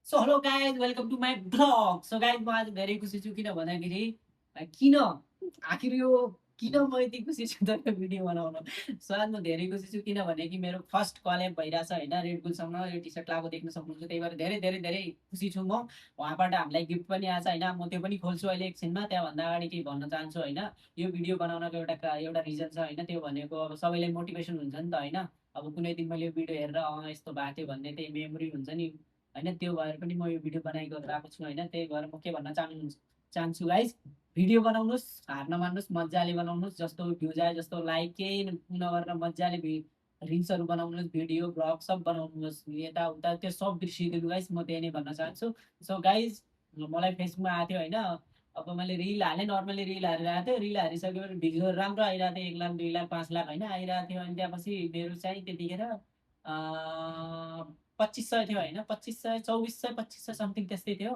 So hello guys welcome to my blog. So guys म आज धेरै खुसी छु किन भन्दाखेरि किन आखिर यो किन म यति खुसी छु त यो भिडियो बनाउन। सो आज म धेरै खुसी छु किनभने कि मेरो फर्स्ट कलेब भइरहेछ होइन रेडबुलसँग। यो टी सर्ट लगाएको देख्न सक्नुहुन्छ, त्यही भएर धेरै धेरै धेरै खुसी छु म। उहाँबाट हामीलाई गिफ्ट पनि आएछ होइन, म त्यो पनि खोल्छु अहिले एकछिनमा। त्यहाँभन्दा अगाडि केही भन्न चाहन्छु होइन। यो भिडियो बनाउनको एउटा रिजन छ होइन, त्यो भनेको अब सबैलाई मोटिभेसन हुन्छ नि त होइन। अब कुनै दिन मैले यो भिडियो हेरेर यस्तो भएको थियो भन्ने त्यही मेमोरी हुन्छ नि होइन, त्यो भएर पनि म यो भिडियो बनाएको आएको छु होइन। त्यही भएर म के भन्न चाहन्छु गाइज, भिडियो बनाउनुहोस्, हार नमान्नुहोस्, मजाले बनाउनुहोस्। जस्तो भ्युज आयो जस्तो लाइक केही नगरेर मजाले रिल्सहरू बनाउनुहोस्, भिडियो ब्लग सब बनाउनुहोस्, यताउता त्यो सब बिर्सिदिनु गाइज, म त्यही नै भन्न चाहन्छु। सो गाइज मलाई फेसबुकमा आएको थियो होइन, अब मैले रिल हालेँ, नर्मली रिल हालेर आएको थियो। रिल हालिसकेपछि भिडियो राम्रो आइरहेको थियो, 1 लाख 2 लाख 5 लाख होइन आइरहेको थियो। अनि त्यहाँपछि मेरो चाहिँ त्यतिखेर 2500 थियो होइन, 2500 2400 2500 समथिङ त्यस्तै थियो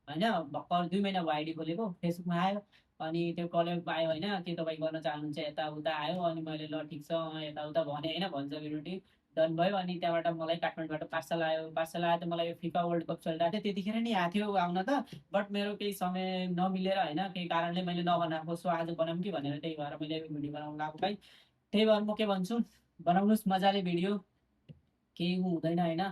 होइन। भर्खर 2 महिना भयो आइडी खोलेको, फेसबुकमा आयो। अनि त्यो कलेब आयो होइन, के तपाईँ गर्न चाहनुहुन्छ यताउता आयो। अनि मैले ल ठिक छ यताउता भने होइन, भन्छ भिडियो डन भयो। अनि त्यहाँबाट मलाई काठमाडौँबाट पार्सल आयो। पार्सल आयो त मलाई यो फिफा वर्ल्ड कप चलिरहेको थियो, त्यतिखेर नि आएको थियो आउन त। बट मेरो केही समय नमिलेर होइन, केही कारणले मैले नबनाएको। सो आज बनाऊँ कि भनेर त्यही भएर मैले यो भिडियो बनाउनु गएको भाइ। त्यही भएर म के भन्छु, बनाउनुहोस् मजाले भिडियो, केही हुँदैन होइन,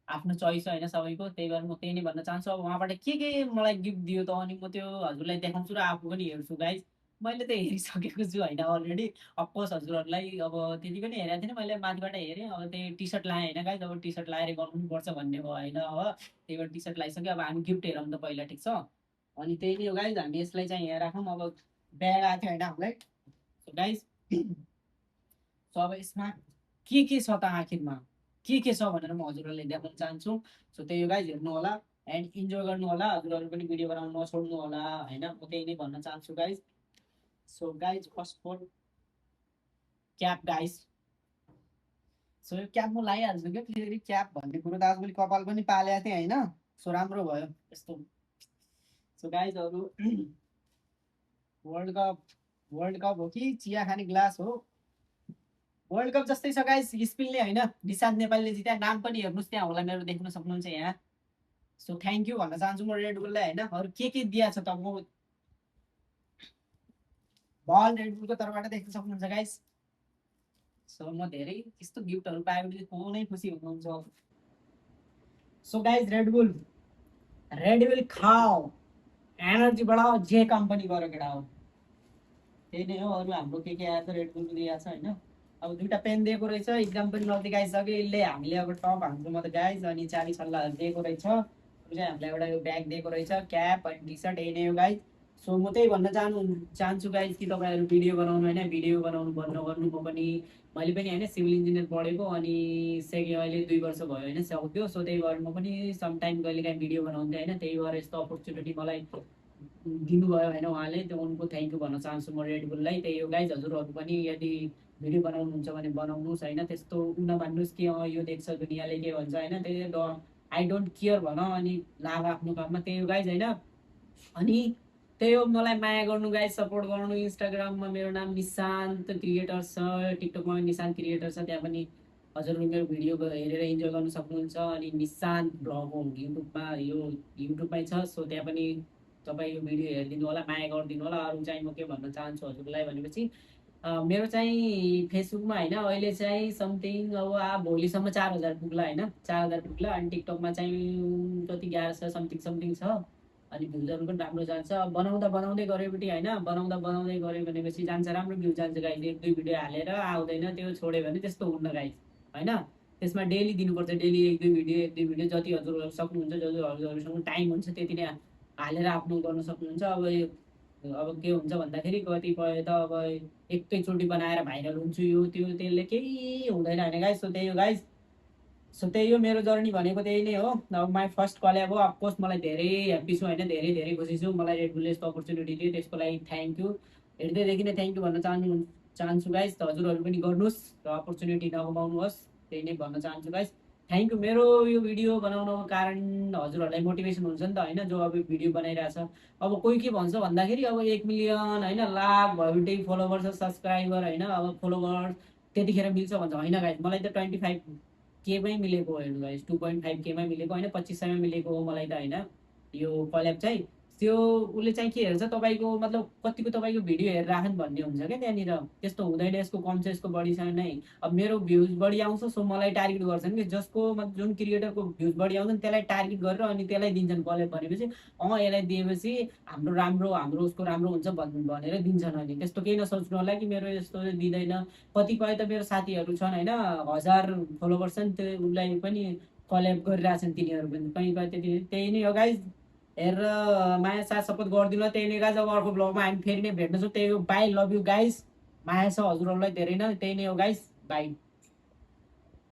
आफ्नो चोइस होइन सबैको। त्यही भएर म त्यही नै भन्न चाहन्छु। अब उहाँबाट के मलाई गिफ्ट दियो त अनि म त्यो हजुरलाई देखाउँछु र आफू पनि हेर्छु गाइज। मैले त हेरिसकेको छु होइन अलरेडी। अफकोर्स हजुरहरूलाई अब त्यति पनि हेरेको थिएन, मैले माथिबाट हेरेँ। अब त्यही टी सर्ट लाएँ होइन गाइज, अब टी सर्ट लाएर गर्नु पर्छ भन्ने भयो होइन। अब त्यही भएर टी सर्ट लगाइसक्यो, अब हामी गिफ्ट हेरौँ त पहिला, ठिक छ। अनि त्यही नै हो गाइज, हामी यसलाई चाहिँ यहाँ राखौँ। अब ब्याग आएको थियो होइन हामीलाई गाइज। सो अब यसमा के छ त आखिरमा, के छ भनेर म हजुरहरूले देखाउन चाहन्छु। सो त्यही हो गाइज, हेर्नु होला एन्ड इन्जोय गर्नु होला। हजुरहरू पनि भिडियो बनाउनु नछोड्नु होला होइन, म त्यही नै भन्न चाहन्छु guys. So guys first four cap guys. So यो क्याप म लगाइहाल्छु क्या, फेरि क्याप भन्ने कुरो त आजभोलि कपाल पनि पालेको थिएँ होइन। सो राम्रो भयो यस्तो। सो गाइज अरू वर्ल्ड कप, वर्ल्ड कप हो कि चिया खाने ग्लास हो, वर्ल्ड कप जस्तै छ गाइस। स्पेनले होइन निशान्त नेपालले जित्या, नाम पनि हेर्नुहोस् त्यहाँ होला मेरो, देख्न सक्नुहुन्छ यहाँ। सो थ्याङ्क यू भन्न चाहन्छु म रेडबुललाई होइन। अरू के दिया छ त म बल रेडबुलको तर्फबाट देख्न सक्नुहुन्छ गाइस। सो म धेरै त्यस्तो गिफ्टहरू पाएपछि खुबै खुसी हुनुहुन्छ। सो गाइस रेडबुल, रेडबुल खाओ, एनर्जी बढाओ, जे कम्पनी गरो केटा हो। त्यही नै हो, अरू हाम्रो के आएको छ रेडबुलको दिएको छ होइन। अब 2टा पेन दिएको रहेछ, इक्जाम पनि नजिक आइसक्यो। यसले हामीले अब टप हान्छु म त गाइज। अनि 40 सल्लाहहरू दिएको रहेछ, अब चाहिँ हामीलाई एउटा यो ब्याग दिएको रहेछ, क्याप अनि टी सर्ट, यही नै हो गाइज। सो म त्यही भन्न चाहन्छु गाइज कि तपाईँहरू भिडियो बनाउनु होइन, भिडियो बनाउनु बन्द गर्नु। म पनि मैले पनि होइन सिभिल इन्जिनियर पढेको, अनि अहिले 2 वर्ष भयो होइन सक्यो। सो त्यही भएर म पनि समटाइम कहिलेकाहीँ भिडियो बनाउँथेँ होइन। त्यही भएर यस्तो अपर्च्युनिटी मलाई दिनुभयो होइन उहाँले, त्यो उनको थ्याङ्क यू भन्न चाहन्छु म रेडबुललाई। त्यही हो गाइज, हजुरहरू पनि यदि भिडियो बनाउनुहुन्छ भने बनाउनुहोस् होइन, त्यस्तो नमान्नुहोस् कि यो देख्छ दुनियाँले के भन्छ होइन। त्यही आई डोन्ट केयर भन अनि लाग आफ्नो काममा। त्यही हो गाइज होइन। अनि त्यही हो, मलाई माया गर्नु गाइज, सपोर्ट गर्नु। इन्स्टाग्राममा मेरो नाम निशान्त क्रिएटर छ, टिकटकमा पनि निशान्त क्रिएटर छ, त्यहाँ पनि हजुरहरू मेरो भिडियो हेरेर इन्जोय गर्नु सक्नुहुन्छ। अनि निशान्त ब्लग हो युट्युबमा, यो युट्युबमै छ। सो त्यहाँ पनि तपाईँ यो भिडियो हेरिदिनु होला, माया गरिदिनु होला। अरू चाहिँ म के भन्न चाहन्छु हजुरलाई भनेपछि मेरो चाहिँ फेसबुकमा होइन अहिले चाहिँ समथिङ अब भोलिसम्म 4000 पुग्ला होइन, 4000 पुग्ला। अनि टिकटकमा चाहिँ कति 1100 समथिङ समथिङ छ। अनि भ्युजहरू पनि राम्रो जान्छ, बनाउँदा बनाउँदै गऱ्योपट्टि होइन, बनाउँदा बनाउँदै गऱ्यो भनेपछि जान्छ, राम्रो भ्यू जान्छ गाइज। 1 2 भिडियो हालेर आउँदैन त्यो छोड्यो भने त्यस्तो हुन्न गाइज होइन। त्यसमा डेली दिनुपर्छ, डेली 1 2 भिडियो 1 2 भिडियो जति हजुरहरू सक्नुहुन्छ, जति हजुरहरूसँग टाइम हुन्छ त्यति नै हालेर आफ्नो गर्न सक्नुहुन्छ। अब के हुन्छ भन्दाखेरि कतिपय त अब एकैचोटि बनाएर भाइरल हुन्छु यो त्यो, त्यसले केही हुँदैन होइन गाइज। सो त्यही हो गाइज, सो त्यही हो मेरो जर्नी भनेको, त्यही नै हो। अब माई फर्स्ट कल्याब हो, अफकोर्स मलाई धेरै ह्याप्पी छु होइन, धेरै धेरै खुसी छु। मलाई रेडबुलले यस्तो अपर्च्युनिटी दियो, त्यसको लागि थ्याङ्क यू। हृदयदेखि नै थ्याङ्क यू भन्न चाहन्छु गाइज। त हजुरहरू पनि गर्नुहोस् र अपर्च्युनिटी नगुमाउनुहोस्, त्यही नै भन्न चाहन्छु गाइज। Thank you. मेरो यो भिडियो बनाउनको कारण हजुरहरूलाई मोटिभेसन हुन्छ नि त होइन, जो अब भिडियो बनाइरहेछ। अब कोही के भन्छ भन्दाखेरि अब 1 मिलियन होइन, लाख भयो भने फलोवर्स सब्सक्राइबर होइन, अब फलोवर्स त्यतिखेर मिल्छ भन्छ होइन गाइज। मलाई त 25 केमै मिलेको हो हेर्नु गाइस 2.5 केमै मिलेको होइन 2500मा मिलेको हो मलाई त होइन यो कल्याब चाहिँ त्यो उसले चाहिँ के हेर्छ तपाईँको मतलब कतिको तपाईँको भिडियो हेरेर राख्नु भन्ने हुन्छ क्या त्यहाँनिर त्यस्तो हुँदैन यसको कम छ यसको बढी छ नै अब मेरो भ्युज बढी आउँछ सो मलाई टार्गेट गर्छन् कि जसको मतलब जुन क्रिएटरको भ्युज बढी आउँछ नि त्यसलाई टार्गेट गरेर अनि त्यसलाई दिन्छन् कलेब भनेपछि यसलाई दिएपछि हाम्रो राम्रो हाम्रो उसको राम्रो हुन्छ भनेर दिन्छन् अनि त्यस्तो केही नसोच्नु होला कि मेरो यस्तो दिँदैन कतिपय त मेरो साथीहरू छन् होइन 1000 फलोवर्स छन् त्यो उसलाई पनि कलेब गरिरहेछन् तिनीहरू पनि कहीँ त्यति त्यही नै हो गाइज हेरेर माया साथ सपोर्ट गरिदिनु ल त्यही नै गाइज अब अर्को ब्लगमा हामी फेरि नै भेट्नेछौँ त्यही हो बाई लभ यु गाइज माया छ हजुरहरूलाई धेरै नै त्यही नै हो गाइज बाई